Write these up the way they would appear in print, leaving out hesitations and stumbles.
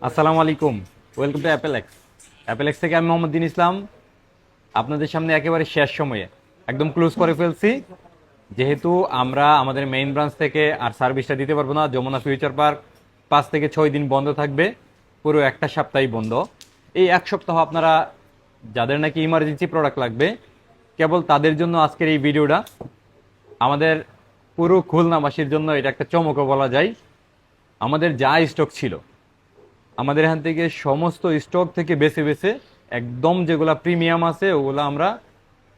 আসসালামু আলাইকুম। Welcome to অ্যাপেলেক্স থেকে আমি মোহাম্মদ দিন ইসলাম আপনাদের সামনে একেবারে শেষ সময়ে একদম ক্লোজ করে ফেলছি। যেহেতু আমরা আমাদের মেইন ব্রাঞ্চ থেকে আর সার্ভিসটা দিতে পারবো না, যমুনা ফিউচার পার্ক 5 থেকে 6 দিন বন্ধ থাকবে, পুরো একটা সপ্তাহই বন্ধ। এই এক সপ্তাহ আপনারা যাদের নাকি ইমার্জেন্সি প্রোডাক্ট লাগবে, কেবল তাদের জন্য আজকের এই ভিডিওটা। আমাদের পুরো খুলনাবাসীর জন্য এটা একটা চমকও বলা যায়। আমাদের যা স্টক ছিল, আমাদের এখান থেকে সমস্ত স্টক থেকে বেছে বেছে একদম যেগুলা প্রিমিয়াম আছে ওগুলো আমরা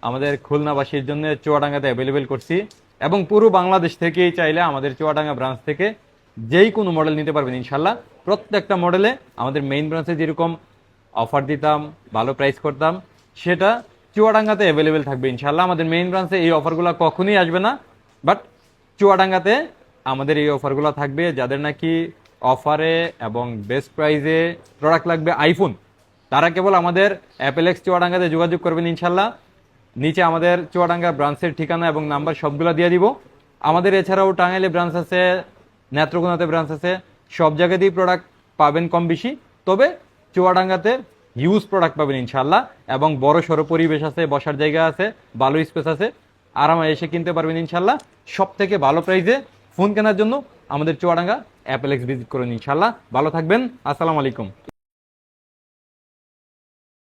আমাদের খুলনাবাসীর জন্য চুয়াডাঙ্গাতে অ্যাভেলেবেল করছি। এবং পুরো বাংলাদেশ থেকেই চাইলে আমাদের চুয়াডাঙ্গা ব্রাঞ্চ থেকে যেই কোনো মডেল নিতে পারবেন ইনশাল্লাহ। প্রত্যেকটা মডেলে আমাদের মেইন ব্রাঞ্চে যেরকম অফার দিতাম, ভালো প্রাইস করতাম, সেটা চুয়াডাঙ্গাতে অ্যাভেলেবেল থাকবে ইনশাল্লাহ। আমাদের মেইন ব্রাঞ্চে এই অফারগুলো কখনই আসবে না, বাট চুয়াডাঙ্গাতে আমাদের এই অফারগুলো থাকবে। যাদের নাকি অফারে এবং বেস্ট প্রাইসে প্রোডাক্ট লাগবে আইফোন, তারা কেবল আমাদের অ্যাপেলেক্স চুয়াডাঙ্গাতে যোগাযোগ করবেন ইনশাল্লাহ। নিচে আমাদের চুয়াডাঙ্গা ব্রাঞ্চের ঠিকানা এবং নাম্বার সবগুলো দিয়ে দিব। আমাদের এছাড়াও টাঙ্গাইলে ব্রাঞ্চ আছে, নেত্রকোনাতে ব্রাঞ্চ আছে, সব জায়গাতেই প্রোডাক্ট পাবেন কম বেশি। তবে চুয়াডাঙ্গাতে হিউজ প্রোডাক্ট পাবেন ইনশাল্লাহ, এবং বড় সড়ো পরিবেশ আছে, বসার জায়গা আছে, ভালো স্পেস আছে, আরামে এসে কিনতে পারবেন ইনশাল্লাহ। সব থেকে ভালো প্রাইসে ফোন কেনার জন্য আমাদের চুয়াডাঙ্গা অ্যাপেলেক্স ভিজিট করুন ইনশাল্লাহ। ভালো থাকবেন, আসসালামু আলাইকুম।